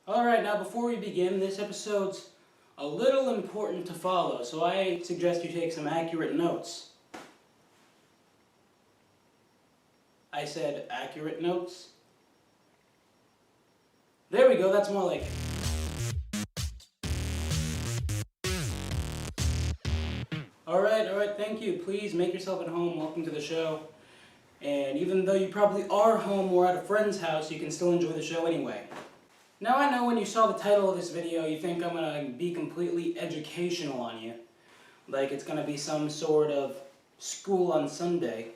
Alright, now before we begin, this episode's a little important to follow, so I suggest you take some accurate notes. I said accurate notes. There we go, that's more like it. Alright, thank you. Please make yourself at home. Welcome to the show. And even though you probably are home or at a friend's house, you can still enjoy the show anyway. Now I know when you saw the title of this video, you think I'm going to be completely educational on you. Like it's going to be some sort of school on Sunday.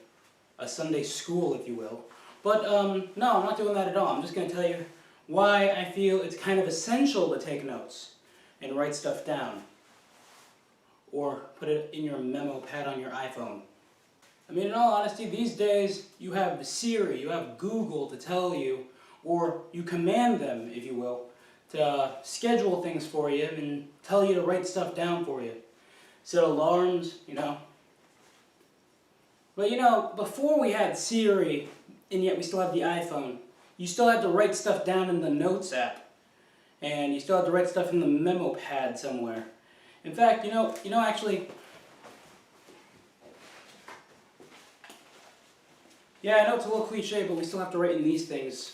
A Sunday school, if you will. But no, I'm not doing that at all. I'm just going to tell you why I feel it's kind of essential to take notes and write stuff down. Or put it in your memo pad on your iPhone. I mean, in all honesty, these days you have Siri, you have Google to tell you, or you command them, if you will, to schedule things for you and tell you to write stuff down for you. Set alarms, you know. But you know, before we had Siri, and yet we still have the iPhone, you still had to write stuff down in the Notes app. And you still had to write stuff in the memo pad somewhere. In fact, actually, yeah, I know it's a little cliche, but we still have to write in these things.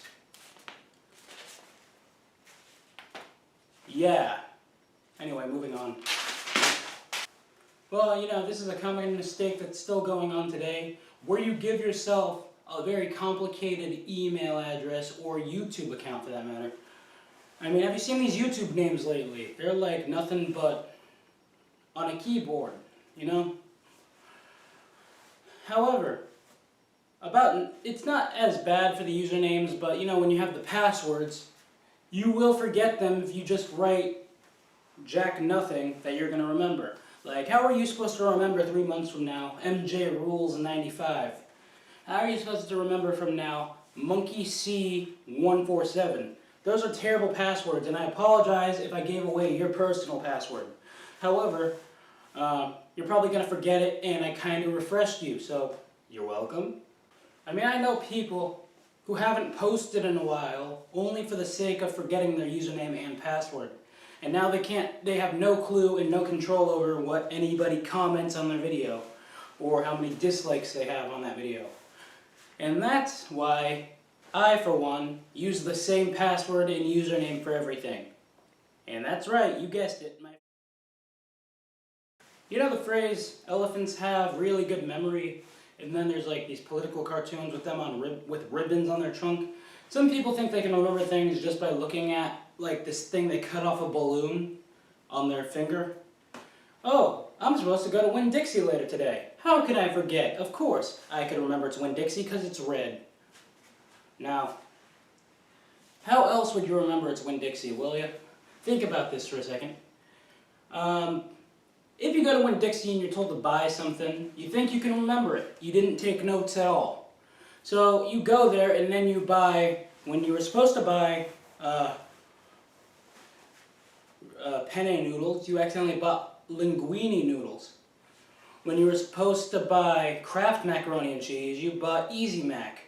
Yeah. Anyway, moving on. Well, this is a common mistake that's still going on today, where you give yourself a very complicated email address or YouTube account for that matter. I mean, have you seen these YouTube names lately? They're like nothing but on a keyboard, you know? However, it's not as bad for the usernames, but when you have the passwords, you will forget them if you just write jack nothing that you're going to remember. Like, how are you supposed to remember 3 months from now, MJ Rules 95? How are you supposed to remember from now, Monkey C 147? Those are terrible passwords, and I apologize if I gave away your personal password. However, you're probably going to forget it, and I kind of refreshed you, so you're welcome. I mean, I know people who haven't posted in a while only for the sake of forgetting their username and password. And now they have no clue and no control over what anybody comments on their video, or how many dislikes they have on that video. And that's why I, for one, use the same password and username for everything. And that's right, you guessed it. You know the phrase, elephants have really good memory, and then there's like these political cartoons with them with ribbons on their trunk? Some people think they can remember things just by looking at like this thing they cut off a balloon on their finger. Oh, I'm supposed to go to Winn-Dixie later today. How could I forget? Of course, I could remember it's Winn-Dixie because it's red. Now, how else would you remember it's Winn-Dixie, will you? Think about this for a second. If you go to Winn-Dixie and you're told to buy something, you think you can remember it. You didn't take notes at all. So you go there and then you buy, when you were supposed to buy penne noodles, you accidentally bought linguine noodles. When you were supposed to buy Kraft macaroni and cheese, you bought Easy Mac.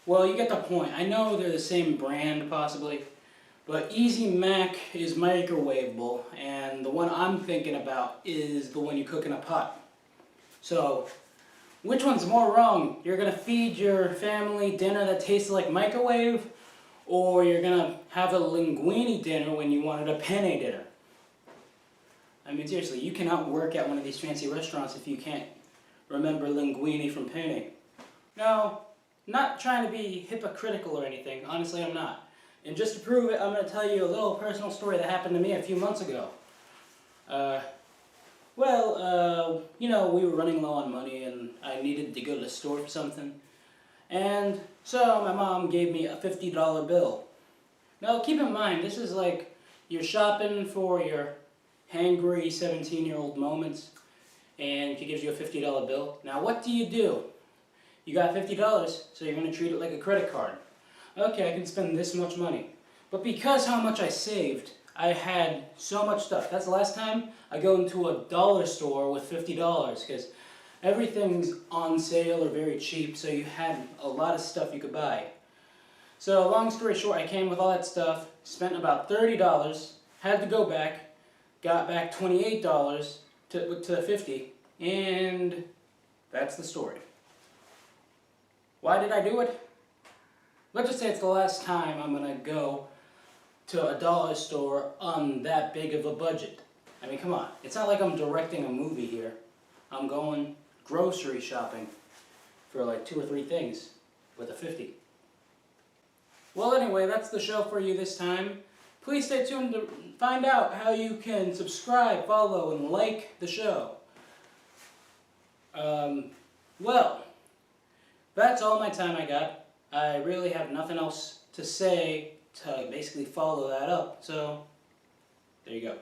Well, you get the point. I know they're the same brand, possibly, but Easy Mac is microwavable, and the one I'm thinking about is the one you cook in a pot. So, which one's more wrong? You're going to feed your family dinner that tastes like microwave, or you're going to have a linguine dinner when you wanted a penne dinner? I mean, seriously, you cannot work at one of these fancy restaurants if you can't remember linguine from penne. Now, not trying to be hypocritical or anything, honestly I'm not. And just to prove it, I'm going to tell you a little personal story that happened to me a few months ago. We were running low on money and I needed to go to the store for something. And so my mom gave me a $50 bill. Now keep in mind, this is like you're shopping for your hangry 17-year-old moments, and she gives you a $50 bill. Now what do? You got $50, so you're going to treat it like a credit card. Okay, I can spend this much money. But because how much I saved, I had so much stuff. That's the last time I go into a dollar store with $50, because everything's on sale or very cheap, so you had a lot of stuff you could buy. So long story short, I came with all that stuff, spent about $30, had to go back, got back $28 to 50, and that's the story. Why did I do it? Let's just say it's the last time I'm gonna go to a dollar store on that big of a budget. I mean, come on. It's not like I'm directing a movie here. I'm going grocery shopping for like 2 or 3 things with a 50. Well, anyway, that's the show for you this time. Please stay tuned to find out how you can subscribe, follow, and like the show. Well, that's all my time I got. I really have nothing else to say to basically follow that up, so there you go.